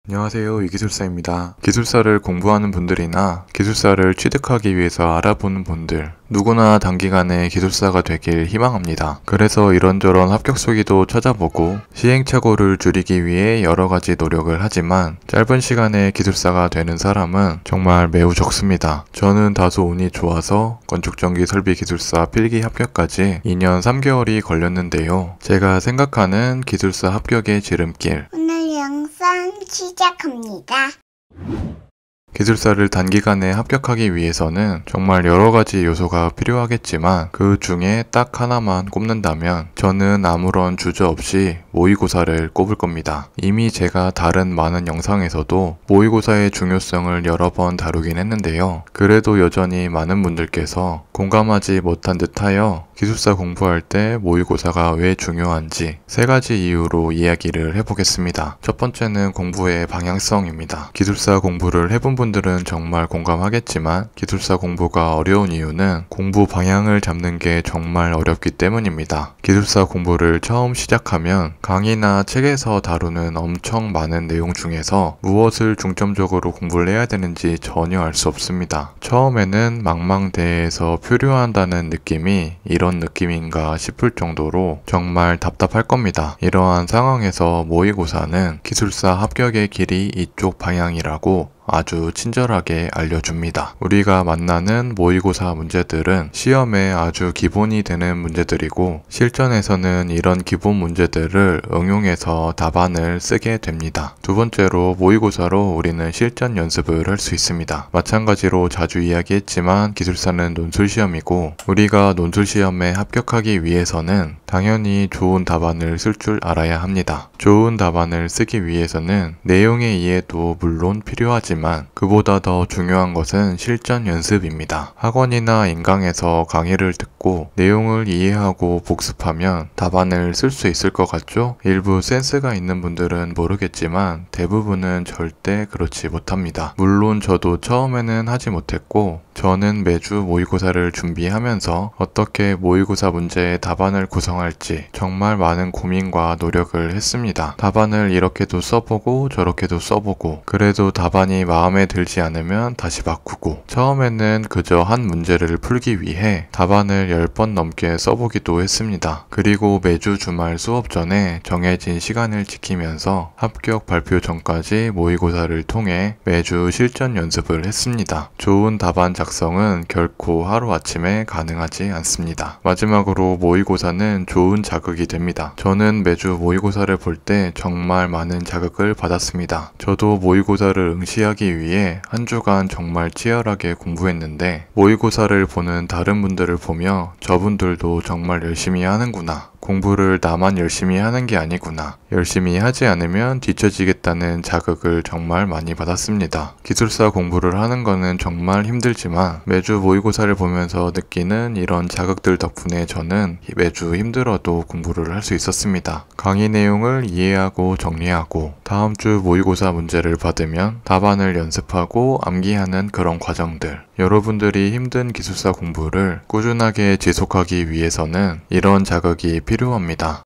안녕하세요, 이기술사입니다. 기술사를 공부하는 분들이나 기술사를 취득하기 위해서 알아보는 분들, 누구나 단기간에 기술사가 되길 희망합니다. 그래서 이런저런 합격수기도 찾아보고 시행착오를 줄이기 위해 여러가지 노력을 하지만 짧은 시간에 기술사가 되는 사람은 정말 매우 적습니다. 저는 다소 운이 좋아서 건축전기 설비 기술사 필기 합격까지 2년 3개월이 걸렸는데요. 제가 생각하는 기술사 합격의 지름길, 오늘 영상 시작합니다. 기술사를 단기간에 합격하기 위해서는 정말 여러가지 요소가 필요하겠지만 그 중에 딱 하나만 꼽는다면 저는 아무런 주저없이 모의고사를 꼽을 겁니다. 이미 제가 다른 많은 영상에서도 모의고사의 중요성을 여러 번 다루긴 했는데요. 그래도 여전히 많은 분들께서 공감하지 못한 듯하여 기술사 공부할 때 모의고사가 왜 중요한지 3가지 이유로 이야기를 해보겠습니다. 첫 번째는 공부의 방향성입니다. 기술사 공부를 해본 분들은 정말 공감하겠지만 기술사 공부가 어려운 이유는 공부 방향을 잡는 게 정말 어렵기 때문입니다. 기술사 공부를 처음 시작하면 강의나 책에서 다루는 엄청 많은 내용 중에서 무엇을 중점적으로 공부를 해야 되는지 전혀 알 수 없습니다. 처음에는 망망대해에서 표류한다는 느낌이 이런 느낌인가 싶을 정도로 정말 답답할 겁니다. 이러한 상황에서 모의고사는 기술사 합격의 길이 이쪽 방향이라고 아주 친절하게 알려줍니다. 우리가 만나는 모의고사 문제들은 시험에 아주 기본이 되는 문제들이고 실전에서는 이런 기본 문제들을 응용해서 답안을 쓰게 됩니다. 두 번째로 모의고사로 우리는 실전 연습을 할 수 있습니다. 마찬가지로 자주 이야기했지만 기술사는 논술시험이고 우리가 논술시험에 합격하기 위해서는 당연히 좋은 답안을 쓸 줄 알아야 합니다. 좋은 답안을 쓰기 위해서는 내용의 이해도 물론 필요하지만 그보다 더 중요한 것은 실전 연습입니다. 학원이나 인강에서 강의를 듣고 내용을 이해하고 복습하면 답안을 쓸 수 있을 것 같죠? 일부 센스가 있는 분들은 모르겠지만 대부분은 절대 그렇지 못합니다. 물론 저도 처음에는 하지 못했고 저는 매주 모의고사를 준비하면서 어떻게 모의고사 문제의 답안을 구성할지 정말 많은 고민과 노력을 했습니다. 답안을 이렇게도 써보고 저렇게도 써보고 그래도 답안이 마음에 들지 않으면 다시 바꾸고 처음에는 그저 한 문제를 풀기 위해 답안을 10번 넘게 써보기도 했습니다. 그리고 매주 주말 수업 전에 정해진 시간을 지키면서 합격 발표 전까지 모의고사를 통해 매주 실전 연습을 했습니다. 좋은 답안 작성은 결코 하루아침에 가능하지 않습니다. 마지막으로 모의고사는 좋은 자극이 됩니다. 저는 매주 모의고사를 볼 때 정말 많은 자극을 받았습니다. 저도 모의고사를 응시하기 위해 한 주간 정말 치열하게 공부했는데 모의고사를 보는 다른 분들을 보며 저분들도 정말 열심히 하는구나. 공부를 나만 열심히 하는 게 아니구나. 열심히 하지 않으면 뒤처지겠다는 자극을 정말 많이 받았습니다. 기술사 공부를 하는 거는 정말 힘들지만 매주 모의고사를 보면서 느끼는 이런 자극들 덕분에 저는 매주 힘들어도 공부를 할 수 있었습니다. 강의 내용을 이해하고 정리하고 다음 주 모의고사 문제를 받으면 답안을 연습하고 암기하는 그런 과정들. 여러분들이 힘든 기술사 공부를 꾸준하게 지속하기 위해서는 이런 자극이 필요합니다.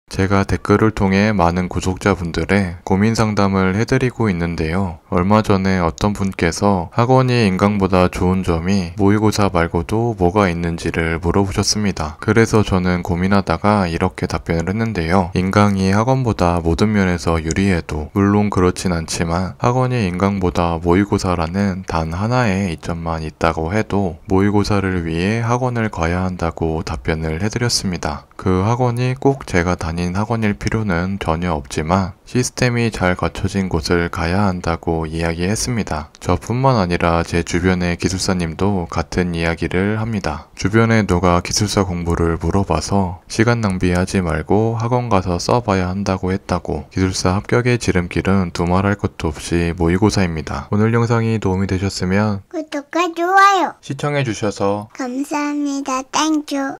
제가 댓글을 통해 많은 구독자분들의 고민 상담을 해드리고 있는데요. 얼마 전에 어떤 분께서 학원이 인강보다 좋은 점이 모의고사 말고도 뭐가 있는지를 물어보셨습니다. 그래서 저는 고민하다가 이렇게 답변을 했는데요. 인강이 학원보다 모든 면에서 유리해도 물론 그렇진 않지만 학원이 인강보다 모의고사라는 단 하나의 이점만 있다고 해도 모의고사를 위해 학원을 가야 한다고 답변을 해드렸습니다. 그 학원이 꼭 제가 다닌 학원일 필요는 전혀 없지만 시스템이 잘 갖춰진 곳을 가야 한다고 이야기했습니다. 저뿐만 아니라 제 주변의 기술사님도 같은 이야기를 합니다. 주변에 누가 기술사 공부를 물어봐서 시간 낭비하지 말고 학원 가서 써봐야 한다고 했다고. 기술사 합격의 지름길은 두말할 것도 없이 모의고사입니다. 오늘 영상이 도움이 되셨으면 구독과 좋아요 시청해주셔서 감사합니다. 땡큐.